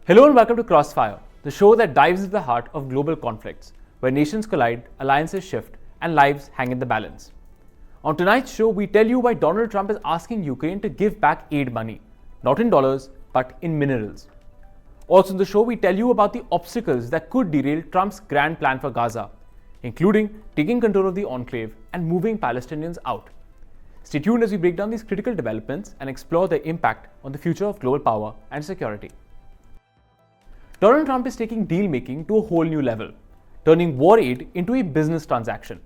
Hello and welcome to Crossfire, the show that dives into the heart of global conflicts, where nations collide, alliances shift, and lives hang in the balance. On tonight's show, we tell you why Donald Trump is asking Ukraine to give back aid money, not in dollars, but in minerals. Also in the show, we tell you about the obstacles that could derail Trump's grand plan for Gaza, including taking control of the enclave and moving Palestinians out. Stay tuned as we break down these critical developments and explore their impact on the future of global power and security. Donald Trump is taking deal-making to a whole new level, turning war aid into a business transaction.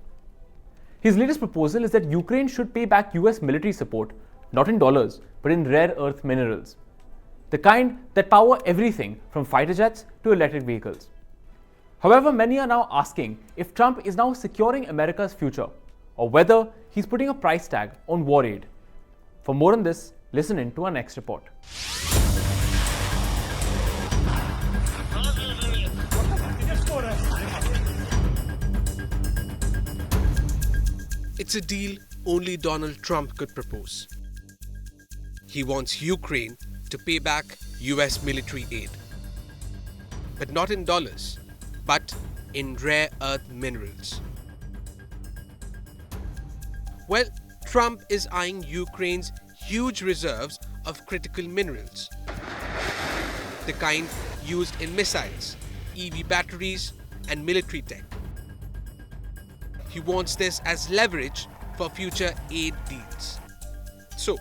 His latest proposal is that Ukraine should pay back US military support, not in dollars, but in rare earth minerals, the kind that power everything from fighter jets to electric vehicles. However, many are now asking if Trump is now securing America's future, or whether he's putting a price tag on war aid. For more on this, listen in to our next report. It's a deal only Donald Trump could propose. He wants Ukraine to pay back US military aid. But not in dollars, but in rare earth minerals. Well, Trump is eyeing Ukraine's huge reserves of critical minerals, the kind used in missiles, EV batteries, and military tech. He wants this as leverage for future aid deals. So,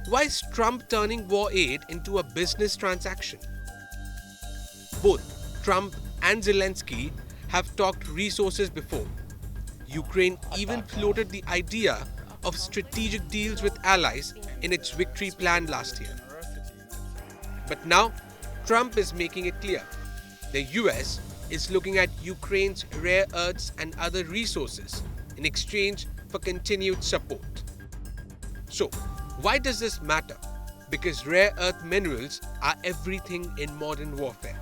why is Trump turning war aid into a business transaction? Both Trump and Zelensky have talked resources before. Ukraine even floated the idea of strategic deals with allies in its victory plan last year. But now, Trump is making it clear. The US is looking at Ukraine's rare earths and other resources in exchange for continued support. So, why does this matter? Because rare earth minerals are everything in modern warfare,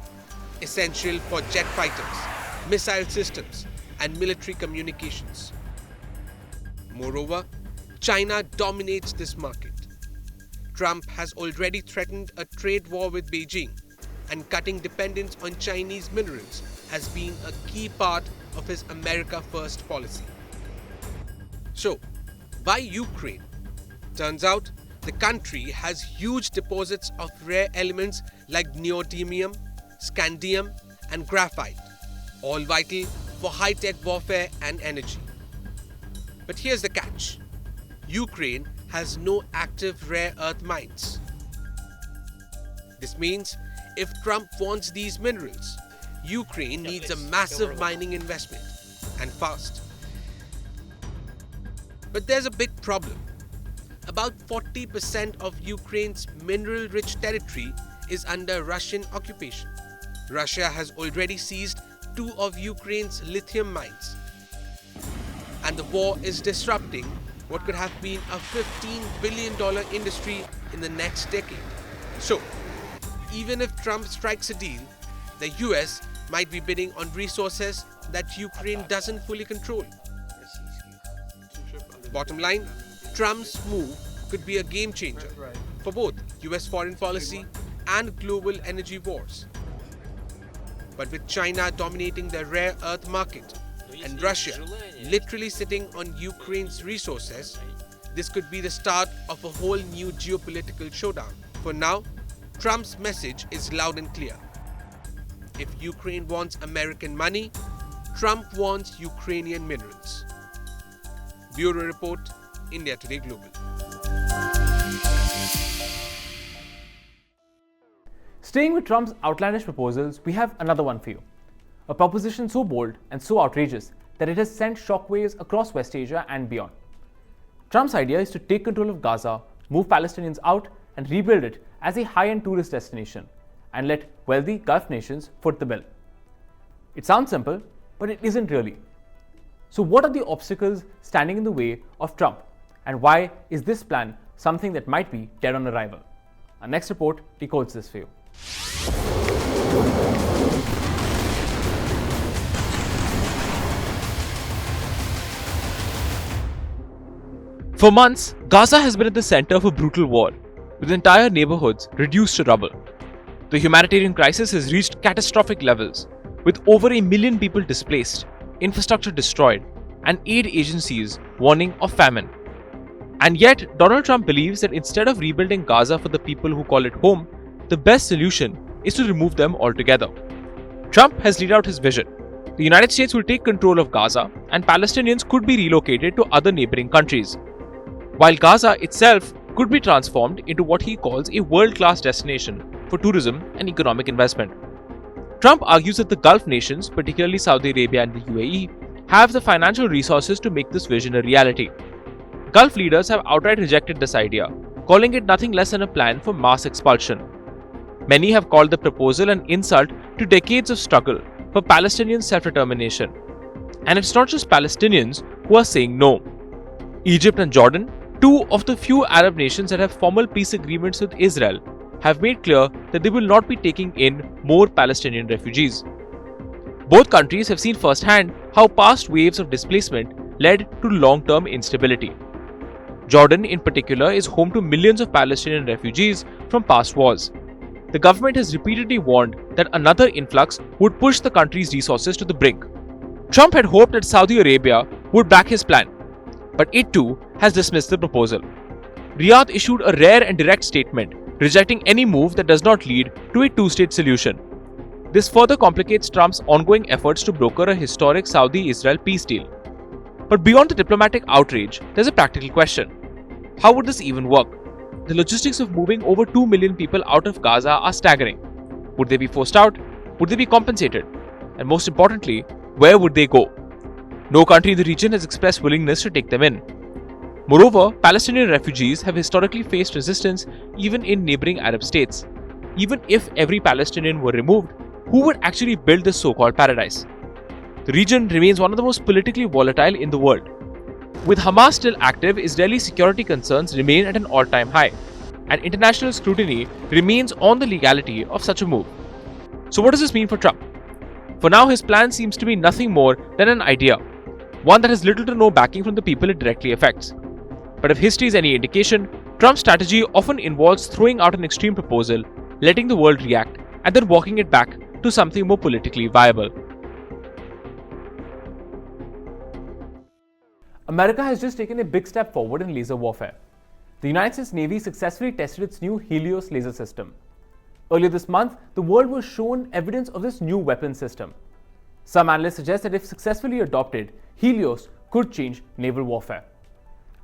essential for jet fighters, missile systems, and military communications. Moreover, China dominates this market. Trump has already threatened a trade war with Beijing, and cutting dependence on Chinese minerals has been a key part of his America First policy. So, why Ukraine? Turns out, the country has huge deposits of rare elements like neodymium, scandium, and graphite, all vital for high-tech warfare and energy. But here's the catch. Ukraine has no active rare earth mines. This means if Trump wants these minerals, Ukraine needs a massive mining investment, and fast. But there's a big problem. About 40% of Ukraine's mineral-rich territory is under Russian occupation. Russia has already seized 2 of Ukraine's lithium mines. And the war is disrupting what could have been a $15 billion industry in the next decade. So, even if Trump strikes a deal, the US might be bidding on resources that Ukraine doesn't fully control. Bottom line, Trump's move could be a game changer for both US foreign policy and global energy wars. But with China dominating the rare earth market and Russia literally sitting on Ukraine's resources, this could be the start of a whole new geopolitical showdown. For now, Trump's message is loud and clear. If Ukraine wants American money, Trump wants Ukrainian minerals. Bureau Report, India Today Global. Staying with Trump's outlandish proposals, we have another one for you. A proposition so bold and so outrageous that it has sent shockwaves across West Asia and beyond. Trump's idea is to take control of Gaza, move Palestinians out, and rebuild it as a high-end tourist destination, and let wealthy Gulf nations foot the bill. It sounds simple, but it isn't really. So what are the obstacles standing in the way of Trump, and why is this plan something that might be dead on arrival? Our next report decodes this for you. For months, Gaza has been at the center of a brutal war, with entire neighborhoods reduced to rubble. The humanitarian crisis has reached catastrophic levels, with over 1 million people displaced, infrastructure destroyed, and aid agencies warning of famine. And yet, Donald Trump believes that instead of rebuilding Gaza for the people who call it home, the best solution is to remove them altogether. Trump has laid out his vision. The United States will take control of Gaza, and Palestinians could be relocated to other neighboring countries, while Gaza itself could be transformed into what he calls a world-class destination for tourism and economic investment. Trump argues that the Gulf nations, particularly Saudi Arabia and the UAE, have the financial resources to make this vision a reality. Gulf leaders have outright rejected this idea, calling it nothing less than a plan for mass expulsion. Many have called the proposal an insult to decades of struggle for Palestinian self-determination. And it's not just Palestinians who are saying no. Egypt and Jordan, two of the few Arab nations that have formal peace agreements with Israel, have made clear that they will not be taking in more Palestinian refugees. Both countries have seen firsthand how past waves of displacement led to long-term instability. Jordan, in particular, is home to millions of Palestinian refugees from past wars. The government has repeatedly warned that another influx would push the country's resources to the brink. Trump had hoped that Saudi Arabia would back his plan, but it too has dismissed the proposal. Riyadh issued a rare and direct statement, rejecting any move that does not lead to a two-state solution. This further complicates Trump's ongoing efforts to broker a historic Saudi-Israel peace deal. But beyond the diplomatic outrage, there's a practical question. How would this even work? The logistics of moving over 2 million people out of Gaza are staggering. Would they be forced out? Would they be compensated? And most importantly, where would they go? No country in the region has expressed willingness to take them in. Moreover, Palestinian refugees have historically faced resistance even in neighboring Arab states. Even if every Palestinian were removed, who would actually build this so-called paradise? The region remains one of the most politically volatile in the world. With Hamas still active, Israeli security concerns remain at an all-time high, and international scrutiny remains on the legality of such a move. So what does this mean for Trump? For now, his plan seems to be nothing more than an idea, one that has little to no backing from the people it directly affects. But if history is any indication, Trump's strategy often involves throwing out an extreme proposal, letting the world react, and then walking it back to something more politically viable. America has just taken a big step forward in laser warfare. The United States Navy successfully tested its new Helios laser system. Earlier this month, the world was shown evidence of this new weapon system. Some analysts suggest that if successfully adopted, Helios could change naval warfare.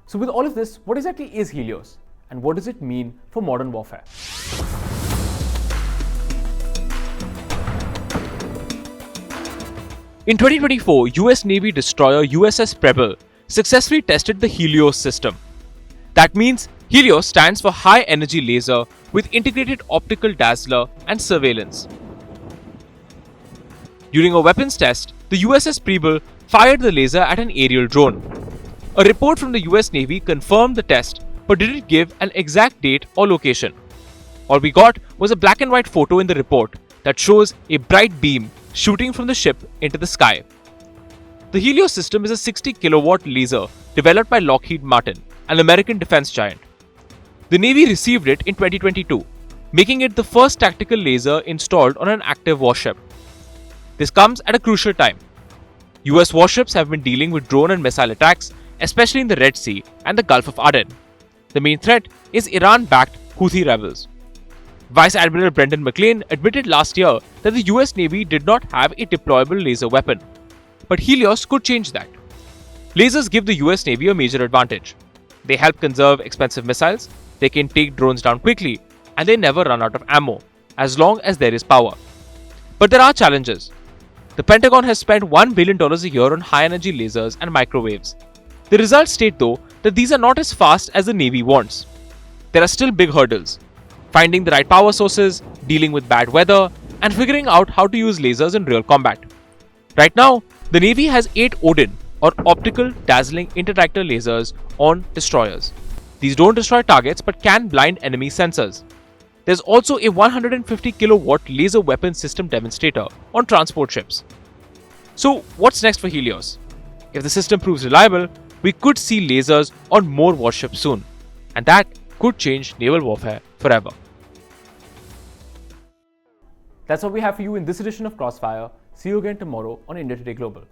So with all of this, what exactly is Helios? And what does it mean for modern warfare? In 2024, US Navy destroyer USS Preble successfully tested the Helios system. That means Helios stands for High Energy Laser with Integrated Optical Dazzler and Surveillance. During a weapons test, the USS Preble fired the laser at an aerial drone. A report from the US Navy confirmed the test but didn't give an exact date or location. All we got was a black and white photo in the report that shows a bright beam shooting from the ship into the sky. The Helios system is a 60 kilowatt laser developed by Lockheed Martin, an American defense giant. The Navy received it in 2022, making it the first tactical laser installed on an active warship. This comes at a crucial time. US warships have been dealing with drone and missile attacks, especially in the Red Sea and the Gulf of Aden. The main threat is Iran-backed Houthi rebels. Vice Admiral Brendan McClane admitted last year that the US Navy did not have a deployable laser weapon. But Helios could change that. Lasers give the US Navy a major advantage. They help conserve expensive missiles, they can take drones down quickly, and they never run out of ammo, as long as there is power. But there are challenges. The Pentagon has spent $1 billion a year on high-energy lasers and microwaves. The results state, though, that these are not as fast as the Navy wants. There are still big hurdles. Finding the right power sources, dealing with bad weather, and figuring out how to use lasers in real combat. Right now, the Navy has 8 Odin, or optical dazzling interdirector lasers, on destroyers. These don't destroy targets but can blind enemy sensors. There's also a 150 kilowatt laser weapon system demonstrator on transport ships. So what's next for Helios? If the system proves reliable, we could see lasers on more warships soon, and that could change naval warfare forever. That's what we have for you in this edition of Crossfire. See you again tomorrow on India Today Global.